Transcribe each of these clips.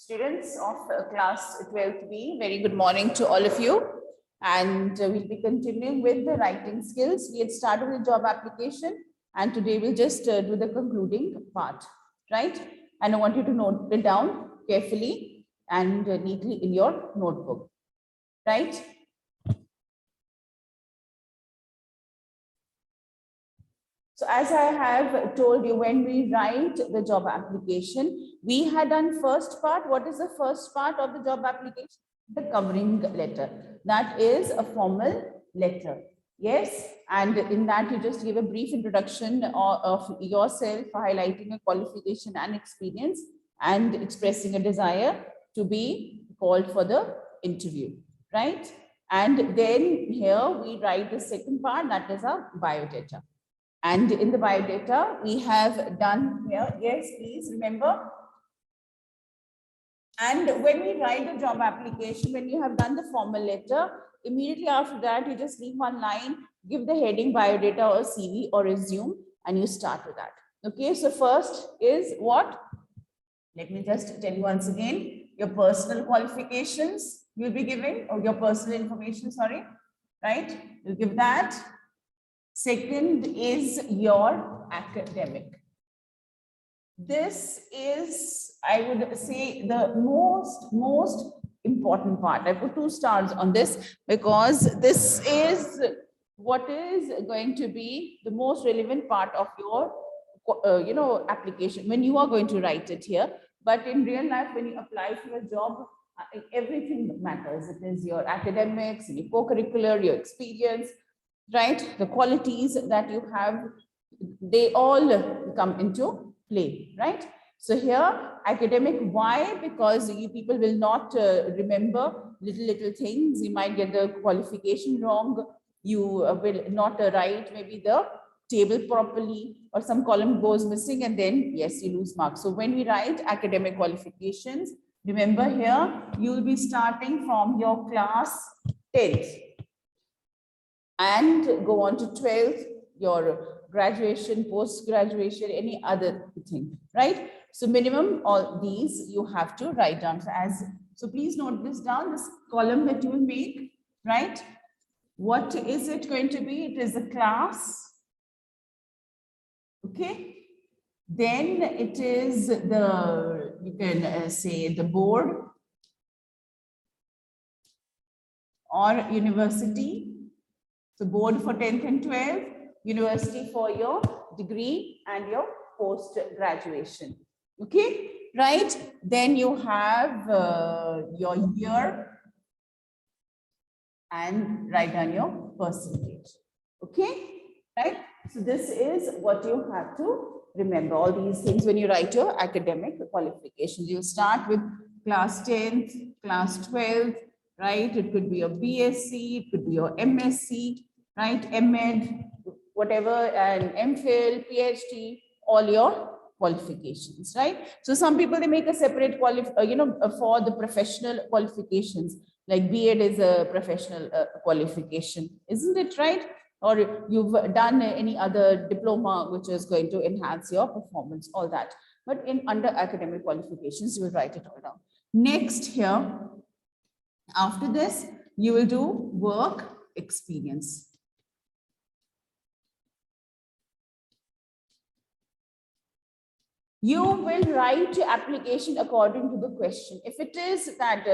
Students of class 12th B, very good morning to all of you. And we'll be continuing with the writing skills. We had started with job application, and today we'll just do the concluding part, right? And I want you to note it down carefully and neatly in your notebook, right? So as I have told you, when we write the job application, we had done first part. What is the first part of the job application? The covering letter. That is a formal letter. Yes. And in that, you just give a brief introduction of yourself, highlighting a qualification and experience and expressing a desire to be called for the interview, right? And then here we write the second part, that is our biodata. And in the biodata, we have done here, yes, please remember. And when we write the job application, when you have done the formal letter, immediately after that, you just leave one line, give the heading biodata or CV or resume, and you start with that. Okay, so first is what? Let me just tell you once again, your personal qualifications you'll be giving, or your personal information, sorry, right? You'll give that. Second is your academic. This is, I would say, the most important part. I put 2 stars on this because this is what is going to be the most relevant part of your, application when you are going to write it here. But in real life, when you apply for a job, everything matters. It is your academics, your co-curricular, your experience, right? The qualities that you have, they all come into play, right? So here, academic, why? Because you people will not remember little things. You might get the qualification wrong. You will not write maybe the table properly, or some column goes missing, and then yes, you lose marks. So when we write academic qualifications, remember here, you will be starting from your class 10th. And go on to 12th, your graduation, post-graduation, any other thing, right? So minimum all these you have to write down. So please note this down, this column that you will make, right? What is it going to be? It is a class, okay? Then it is the, you can say the board or university. So board for 10th and 12th, university for your degree and your post-graduation. Okay, right? Then you have your year and write down your percentage. Okay, right? So this is what you have to remember. All these things when you write your academic qualifications. You start with class 10th, class 12th, right? It could be your BSc, it could be your MSc, right? MEd, whatever, and MPhil, PhD, all your qualifications, right? So some people, they make a separate for the professional qualifications, like BEd is a professional qualification, isn't it, right? Or you've done any other diploma which is going to enhance your performance, all that. But in under academic qualifications, you will write it all down. Next here, after this, you will do work experience. You will write your application according to the question. If it is that,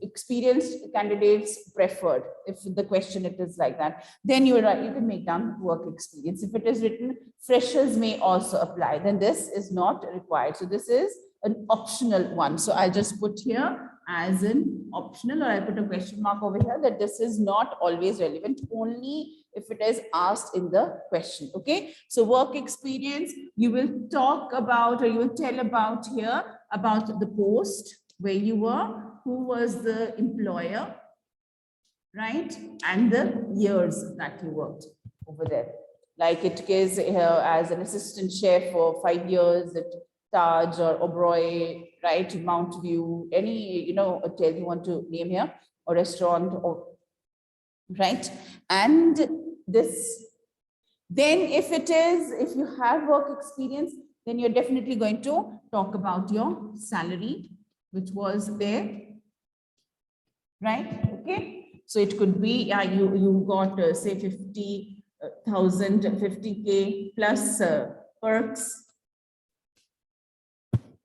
experienced candidates preferred, if the question it is like that, then you will write, you can make down work experience. If it is written, freshers may also apply, then this is not required. So this is an optional one. So I'll just put here as an optional, or I'll put a question mark over here that this is not always relevant, only if it is asked in the question. Okay, so work experience, you will talk about, or you will tell about here about the post where you were, who was the employer, right? And the years that you worked over there. Like it is here as an assistant chef for 5 years at Taj or Oberoi, right? Mount View, any, hotel you want to name here, or restaurant, or right? And this, then if you have work experience, then you're definitely going to talk about your salary, which was there, right? Okay, so it could be, yeah, you got say 50,000, 50K plus perks,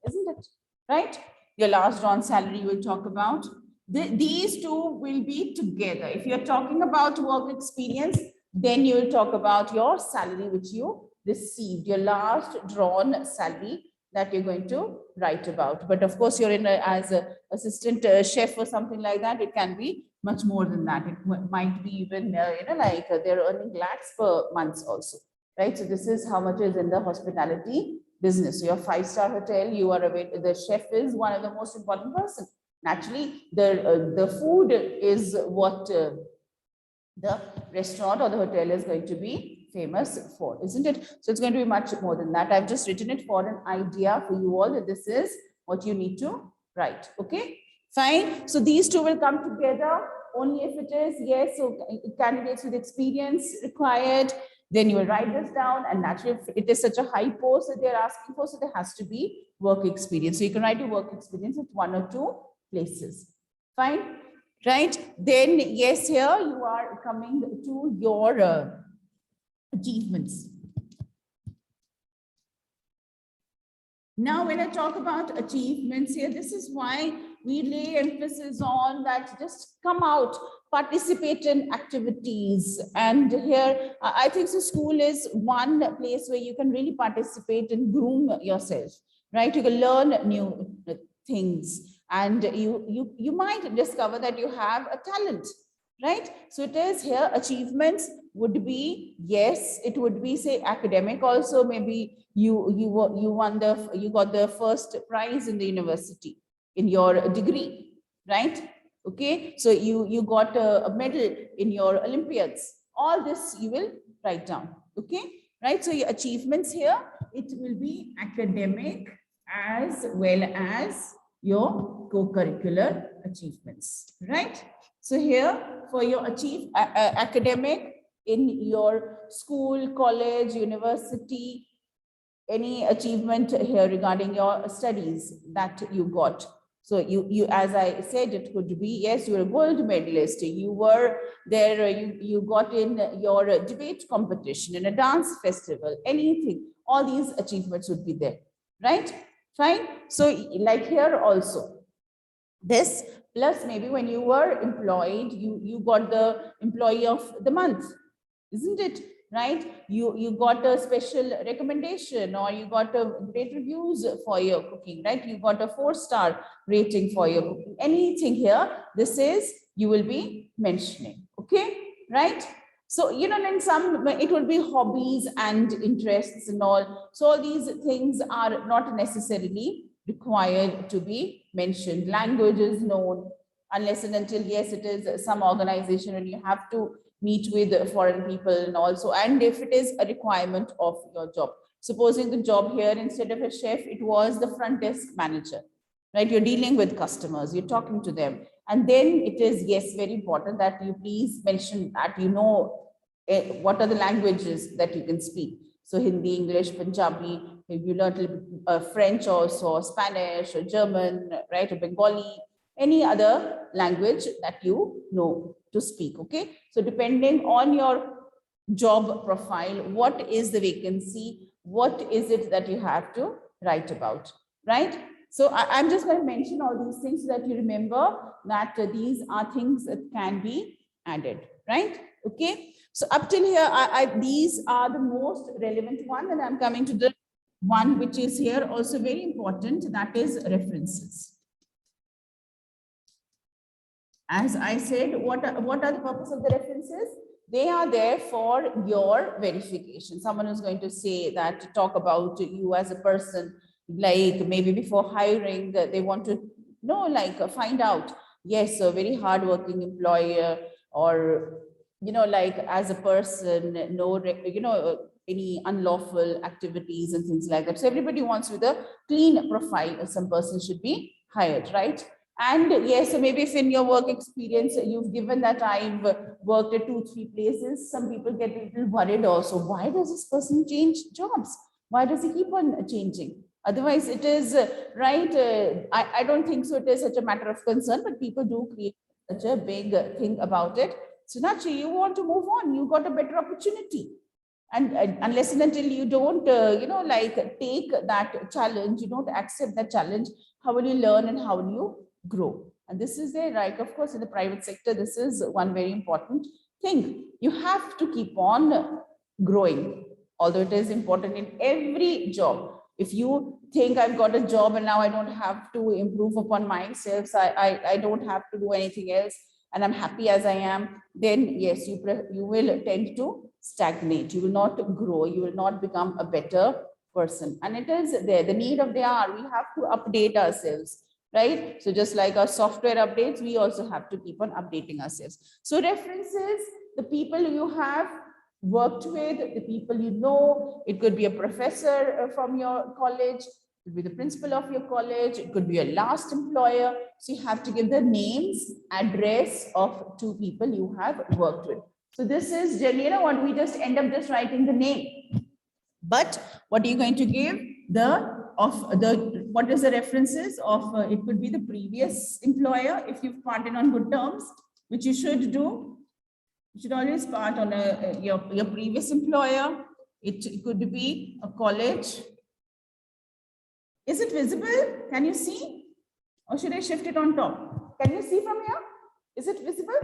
isn't it? Right? Your last drawn salary we'll talk about. These two will be together. If you're talking about work experience, then you'll talk about your salary which you received, your last drawn salary that you're going to write about. But of course, you're in as an assistant chef or something like that, it can be much more than that. It might be even, they're earning lakhs per month also, right? So this is how much is in the hospitality business. So your five-star hotel, you are aware, the chef is one of the most important person. Naturally, the food is what the restaurant or the hotel is going to be famous for, isn't it? So it's going to be much more than that. I've just written it for an idea for you all that this is what you need to write. Okay, fine. So these two will come together only if it is, yes, so candidates with experience required, then you will write this down. And naturally, if it is such a high post that they're asking for, so there has to be work experience. So you can write your work experience at one or two places. Fine, right? Then yes, here you are coming to your achievements. Now, when I talk about achievements here, this is why we lay emphasis on that. Just come out, participate in activities. And here, I think the school is one place where you can really participate and groom yourself, right? You can learn new things, and you might discover that you have a talent, right? So it is here, achievements would be, yes, it would be, say, academic also. Maybe you got the first prize in the university in your degree, right? Okay, so you got a medal in your Olympiads. All this you will write down. Okay, right? So your achievements here, it will be academic as well as your co-curricular achievements, right? So here for your academic in your school, college, university, any achievement here regarding your studies that you got. So you, as I said, it could be, yes, you're a gold medalist. You were there, you got in your debate competition, in a dance festival, anything. All these achievements would be there, right? Fine. So like here also, this plus maybe when you were employed, you got the employee of the month, isn't it? Right? You got a special recommendation, or you got a great reviews for your cooking, right? You got a 4-star rating for your cooking. Anything here, this is you will be mentioning. Okay, right? So, you know, in some, it will be hobbies and interests and all. So all these things are not necessarily required to be mentioned. Language is known unless and until, yes, it is some organization and you have to meet with foreign people and also, and if it is a requirement of your job. Supposing the job here, instead of a chef, it was the front desk manager, right? You're dealing with customers, you're talking to them. And then it is, yes, very important that you please mention that you know what are the languages that you can speak. So Hindi, English, Punjabi, maybe you learn French also, Spanish or German, right? Or Bengali, any other language that you know to speak. Okay. So depending on your job profile, what is the vacancy? What is it that you have to write about, right? So I'm just going to mention all these things so that you remember that these are things that can be added, right? Okay. So up till here, these are the most relevant one, and I'm coming to the one which is here also very important, that is references. As I said, what are the purpose of the references? They are there for your verification. Someone is going to say that, to talk about you as a person, like maybe before hiring, they want to know, like find out, yes, a very hardworking employer, or, you know, like as a person, no, you know, any unlawful activities and things like that. So everybody wants with a clean profile, some person should be hired, right? And yes, so maybe if in your work experience, you've given that I've worked at 2-3 places, some people get a little worried also. Why does this person change jobs? Why does he keep on changing? Otherwise, it is right. I don't think so. It is such a matter of concern, but people do create such a big thing about it. So naturally, you want to move on. You got a better opportunity, and unless and until you don't, like take that challenge, you don't accept that challenge. How will you learn and how will you grow? And this is there, right? Of course, in the private sector, this is one very important thing. You have to keep on growing, although it is important in every job. If you think I've got a job and now I don't have to improve upon myself, so I don't have to do anything else, and I'm happy as I am, then yes, you will tend to stagnate. You will not grow. You will not become a better person. And it is there, the need of the hour. We have to update ourselves, right? So just like our software updates, we also have to keep on updating ourselves. So references, the people you have worked with, the people you know. It could be a professor from your college, it could be the principal of your college, it could be your last employer. So you have to give the names, address of two people you have worked with. So this is generally what we just end up just writing the name. But what are you going to give? What is the references of, it could be the previous employer if you've parted on good terms, which you should do. You should always part on your previous employer. It could be a college. Is it visible? Can you see? Or should I shift it on top? Can you see from here? Is it visible?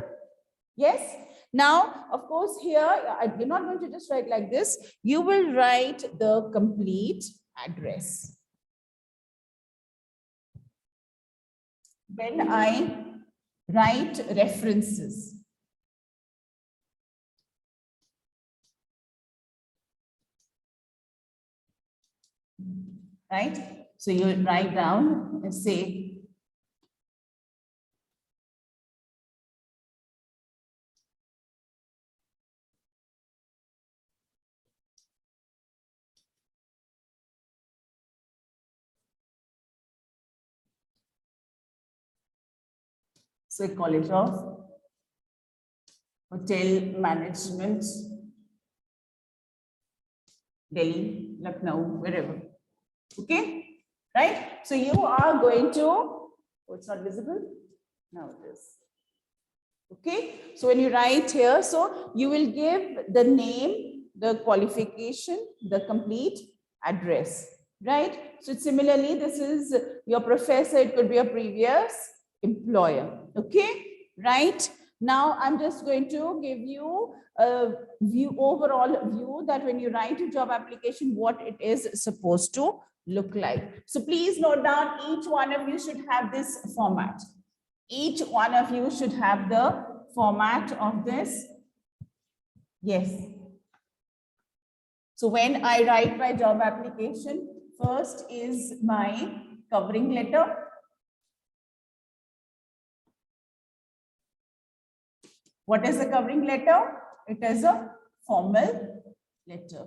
Yes. Now, of course, here, you're not going to just write like this. You will write the complete address. When I write references, right? So you write down and say, say College of Hotel Management, Delhi, Lucknow, wherever. Okay, right? So you are going to, oh, it's not visible? Now it is. Okay, so when you write here, so you will give the name, the qualification, the complete address, right? So similarly, this is your professor, it could be a previous employer. Okay, right? Now I'm just going to give you a overall view that when you write a job application, what it is supposed to look like. So please note down, each one of you should have this format. Each one of you should have the format of this. Yes. So when I write my job application, first is my covering letter. What is the covering letter? It is a formal letter.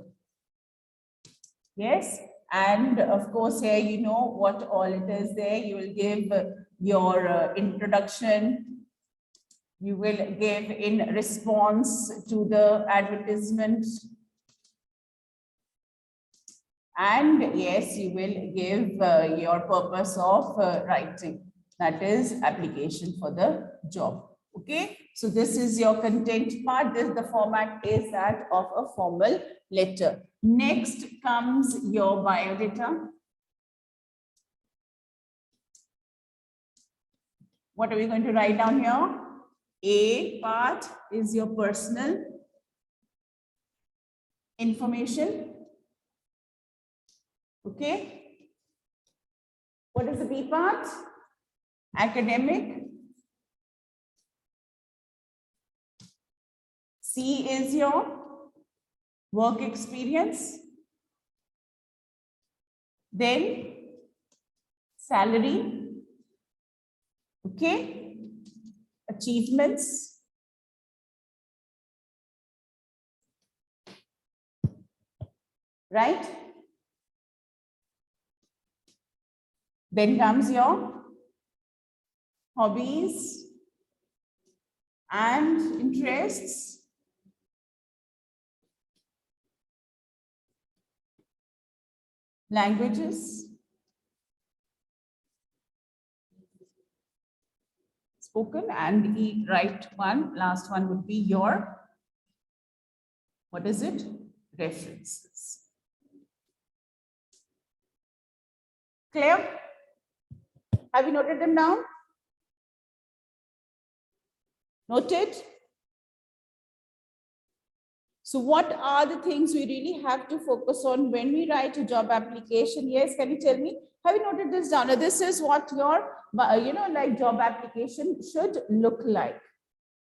Yes. And of course, here you know what all it is there. You will give your introduction. You will give in response to the advertisement. And yes, you will give your purpose of writing. That is application for the job. Okay, so this is your content part. The format is that of a formal letter. Next comes your biodata. What are we going to write down here? A part is your personal information. Okay. What is the B part? Academic. C is your work experience. Then salary. Okay. Achievements. Right? Then comes your hobbies and interests. Languages. Spoken. And the right one, last one would be your, what is it? References. Clear? Have you noted them down? Noted? So what are the things we really have to focus on when we write a job application? Yes, can you tell me? Have you noted this down? Now, this is what your, like job application should look like.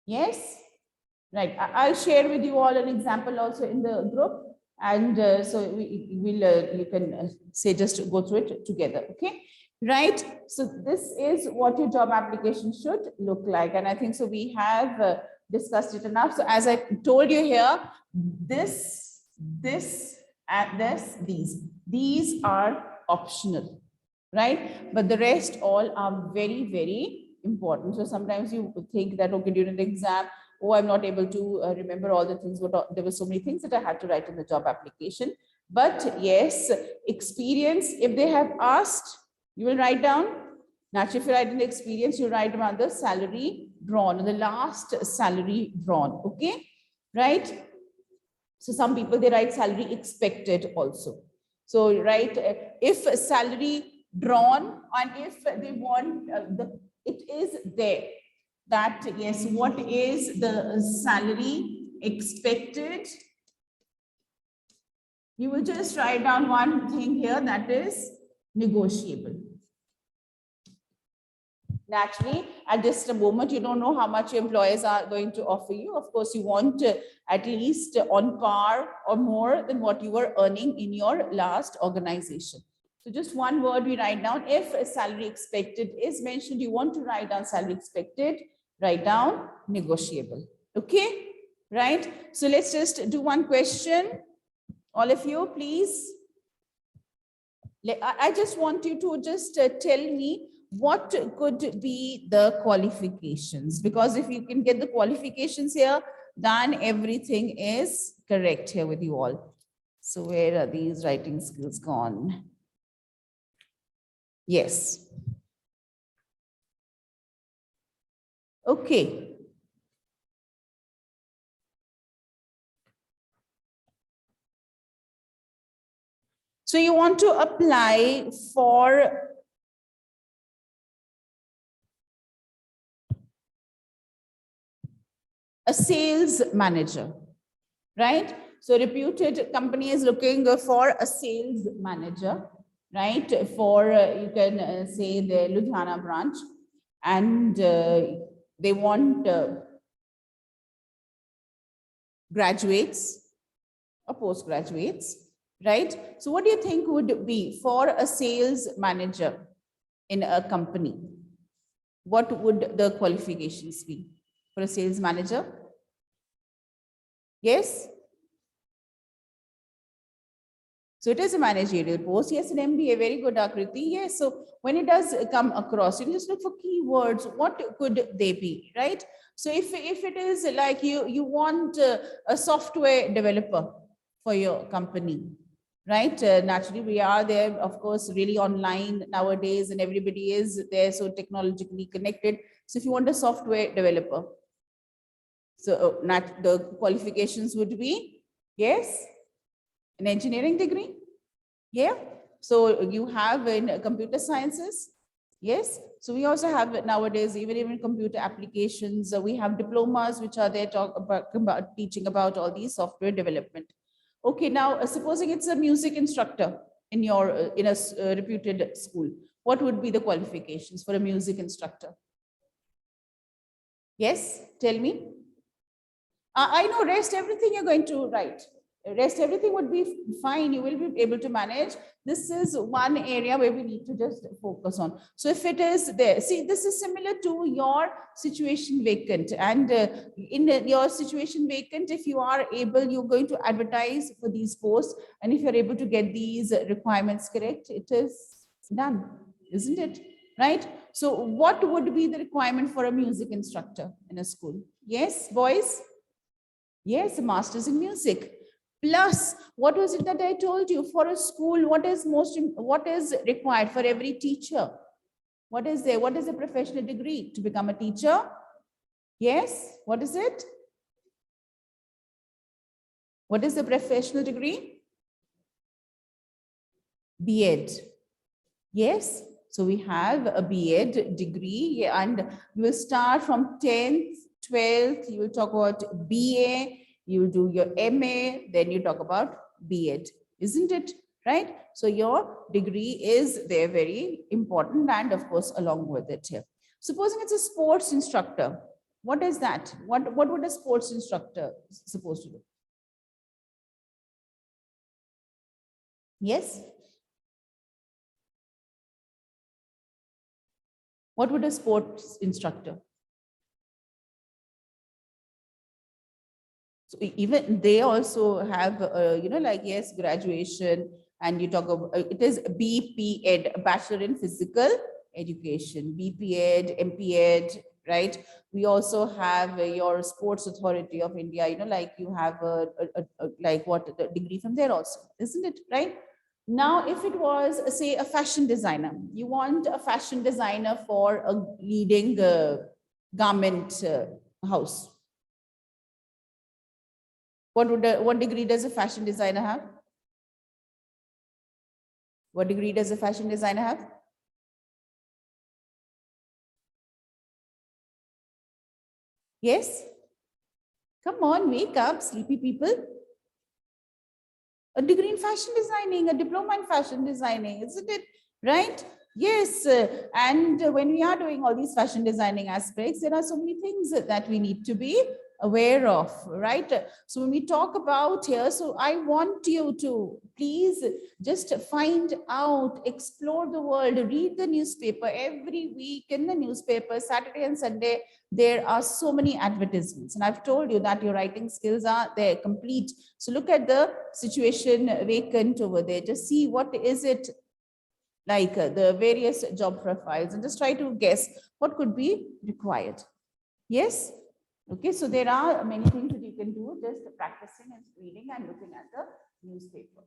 Yes? Right. I'll share with you all an example also in the group. And so you can say just go through it together. Okay. Right. So this is what your job application should look like. And I think so we have discussed it enough. So as I told you here, this, and these are optional, right? But the rest all are very, very important. So sometimes you think that, okay, during the exam, oh, I'm not able to remember all the things, but there were so many things that I had to write in the job application. But yes, experience, if they have asked, you will write down. Naturally, if you write in the experience, you write down the salary drawn, the last salary drawn, okay? Right? So some people, they write salary expected also. So right, if salary drawn, and if they want, it is there. That yes, what is the salary expected? You will just write down one thing here, that is negotiable. Naturally, at just a moment, you don't know how much your employers are going to offer you. Of course, you want at least on par or more than what you were earning in your last organization. So just one word we write down. If a salary expected is mentioned, you want to write down salary expected, write down negotiable. Okay, right? So let's just do one question. All of you, please. I just want you to just tell me what could be the qualifications, because if you can get the qualifications here, then everything is correct here with you all. So where are these writing skills gone? Yes. Okay. So you want to apply for a sales manager, right? So reputed company is looking for a sales manager, right? For you can say the Ludhiana branch, and they want graduates or postgraduates, right? So what do you think would be for a sales manager in a company? What would the qualifications be for a sales manager? Yes? So it is a managerial post. Yes, an MBA, very good, Akriti. Yes, so when it does come across, you just look for keywords. What could they be, right? So if it is like you want a software developer for your company, right? Naturally, we are there, of course, really online nowadays, and everybody is there, so technologically connected. So if you want a software developer, so the qualifications would be, yes, an engineering degree. Yeah. So you have in computer sciences. Yes. So we also have nowadays, even computer applications, we have diplomas which are there talk about teaching about all these software development. Okay. Now, supposing it's a music instructor in your in a reputed school, what would be the qualifications for a music instructor? Yes. Tell me. I know rest everything you're going to write. Rest everything would be fine. You will be able to manage. This is one area where we need to just focus on. So if it is there, see, this is similar to your situation vacant. And in your situation vacant, if you are able, you're going to advertise for these posts. And if you're able to get these requirements correct, it is done, isn't it? Right? So what would be the requirement for a music instructor in a school? Yes, boys? Yes, a master's in music. Plus, what was it that I told you? For a school, what is required for every teacher? What is there? What is a professional degree to become a teacher? Yes, what is it? What is the professional degree? B.Ed. Yes, so we have a B.Ed degree, and you will start from 10th, 12th, you will talk about B.A, you will do your M.A, then you talk about B.Ed, isn't it? Right? So your degree is there, very important, and of course, along with it here. Supposing it's a sports instructor, what is that? What would a sports instructor supposed to do? Yes? What would a sports instructor? So even they also have, like, yes, graduation, and you talk about, it is BPEd, Bachelor in Physical Education, BPEd, MPEd, right? We also have your Sports Authority of India, like you have like what the degree from there also, isn't it, right? Now, if it was, say, a fashion designer, you want a fashion designer for a leading garment house. What degree does a fashion designer have? What degree does a fashion designer have? Yes? Come on, wake up, sleepy people. A degree in fashion designing, a diploma in fashion designing, isn't it? Right? Yes. And when we are doing all these fashion designing aspects, there are so many things that we need to be aware of, right? So when we talk about here, so I want you to please just find out, explore the world, read the newspaper every week. In the newspaper, Saturday and Sunday, there are so many advertisements, and I've told you that your writing skills are there complete. So look at the situation vacant over there, just see what is it like, the various job profiles, and just try to guess what could be required. Yes. Okay, so there are many things that you can do, just practicing and reading and looking at the newspaper.